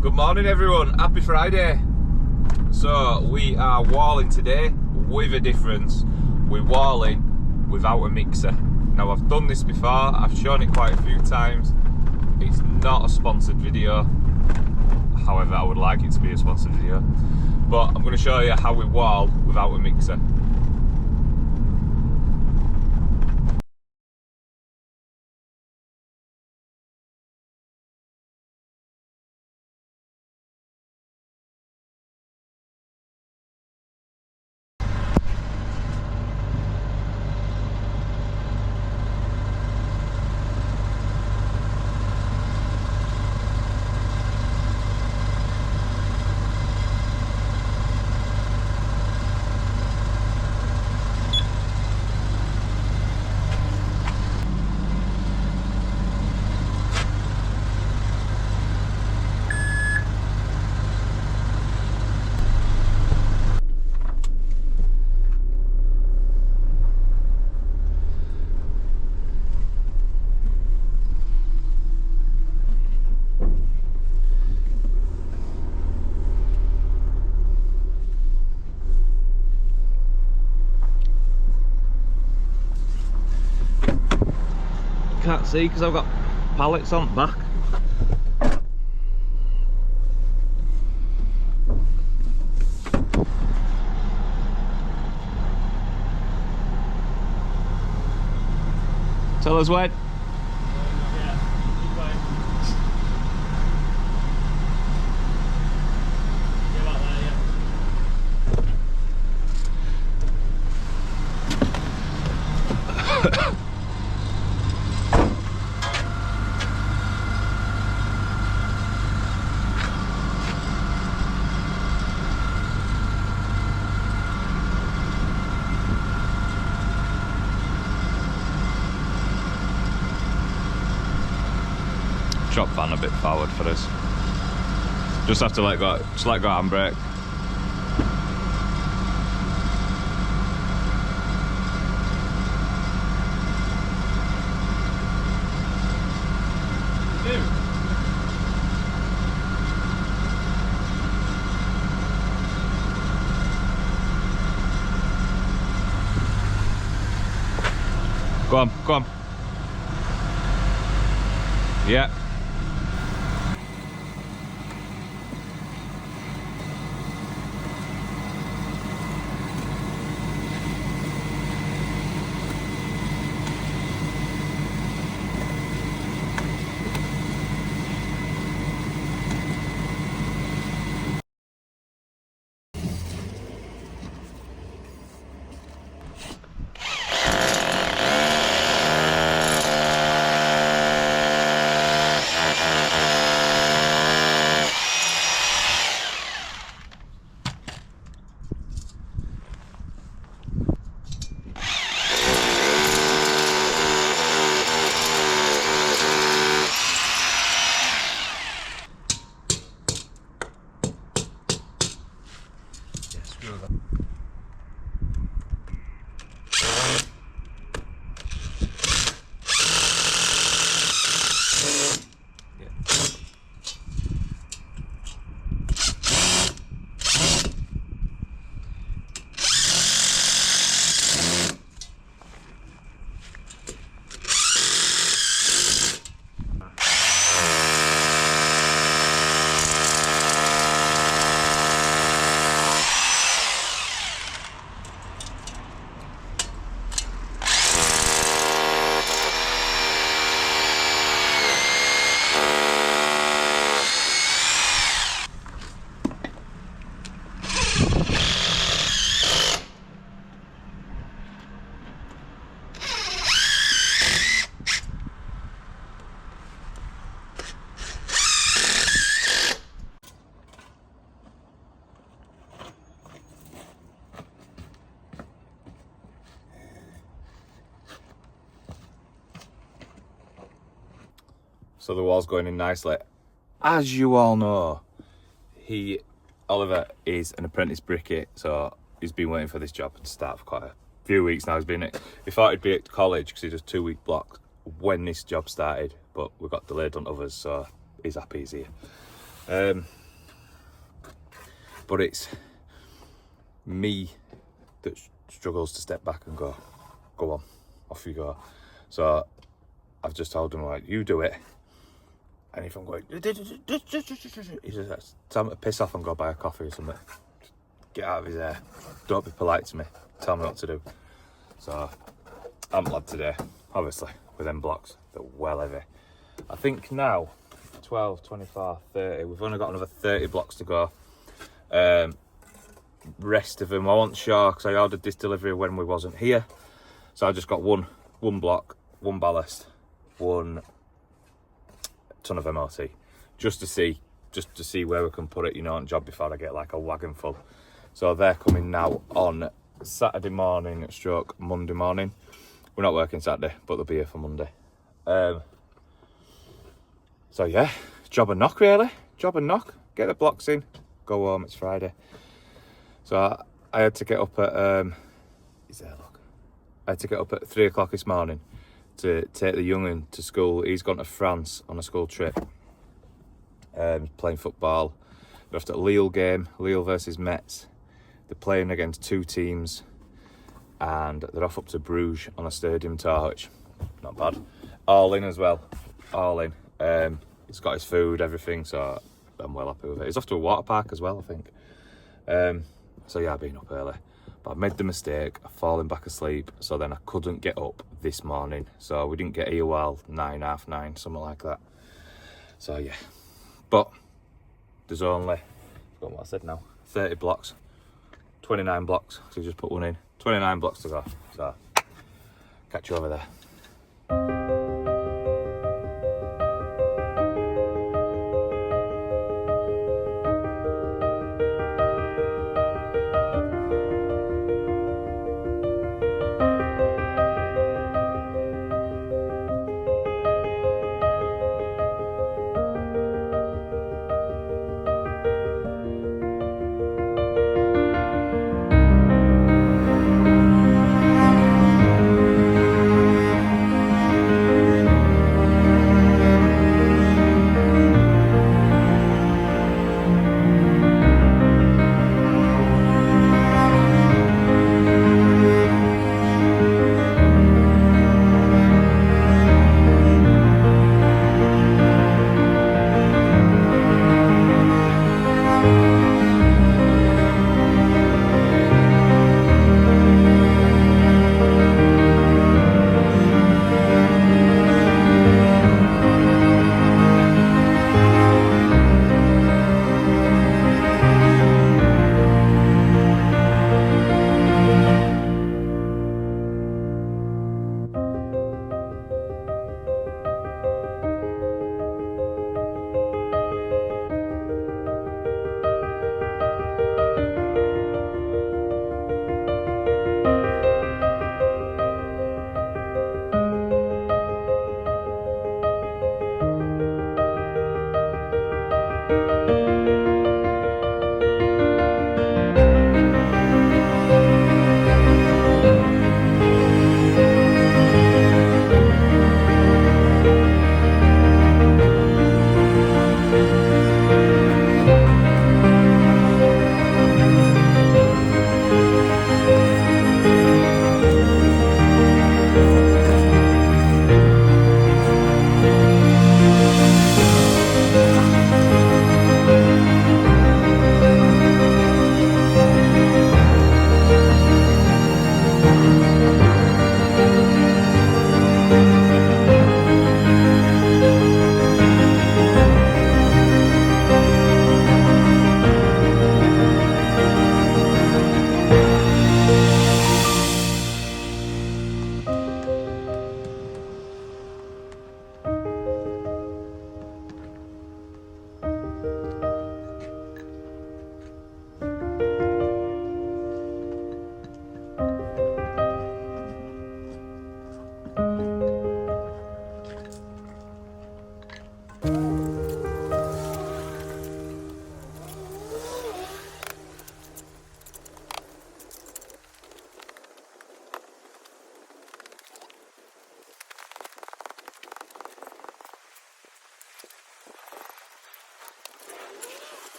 Good morning everyone, happy Friday. So we are walling today with a difference. We're walling without a mixer. Now I've done this before, I've shown it quite a few times. It's not a sponsored video. However, I would like it to be a sponsored video. But I'm going to show you how we wall without a mixer. Can't see because I've got pallets on the back. Tell us when. Drop van a bit forward for us. Just have to let go handbrake. Go on, go on. Yeah. So the wall's going in nicely. As you all know, Oliver is an apprentice brickie, so he's been waiting for this job to start for quite a few weeks now. He thought he'd be at college because he does 2-week blocks when this job started, but we got delayed on others, so he's happy he's here. But it's me that struggles to step back and go on, off you go. So I've just told him, like, you do it. And if I'm going, he just tell me to piss off and go buy a coffee or something. Get out of his hair. Don't be polite to me. Tell me what to do. So I'm glad today, obviously, with them blocks. They're well heavy. I think now, 12, 24, 30, we've only got another 30 blocks to go. Rest of them, I wasn't sure because I ordered this delivery when we wasn't here. So I just got one block, one ballast, 1 ton of MOT, just to see where we can put it, you know, on job before I get like a wagon full. So they're coming now on Saturday morning stroke Monday morning. We're not working Saturday, but they'll be here for Monday. So yeah, job and knock really. Job and knock. Get the blocks in, go home, it's Friday. So I had to get up at I had to get up at 3 o'clock this morning to take the young'un to school. He's gone to France on a school trip, playing football. They're off to a Lille game, Lille versus Metz. They're playing against 2 teams, and they're off up to Bruges on a stadium tour, which not bad. All in as well, all in. He's got his food, everything, so I'm well happy with it. He's off to a water park as well, I think. So yeah, I've been up early, but I made the mistake of falling back asleep, so then I couldn't get up this morning. So we didn't get here while 9, half 9, something like that. So yeah, but there's only, I forgot what I said now, 30 blocks, 29 blocks, so just put one in, 29 blocks to go. So catch you over there.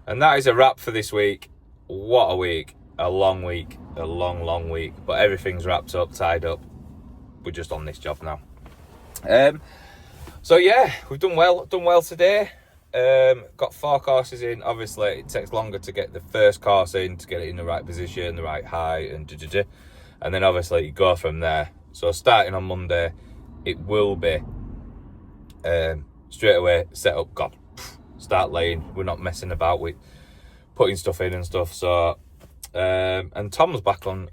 And that is a wrap for this week. What a week. A long week. A long week. But everything's wrapped up, tied up. We're just on this job now. So yeah, we've done well today. Got 4 courses in. Obviously, it takes longer to get the first course in, to get it in the right position, the right height, and then obviously you go from there. So starting on Monday, it will be straight away set up. Start laying. We're not messing about with putting stuff in and stuff. So and Tom's back on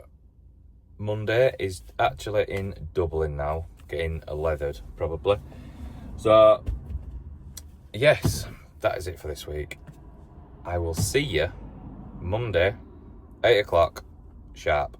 Monday. Is actually in Dublin now, getting leathered probably. So yes, that is it for this week. I will see you Monday, 8 o'clock sharp.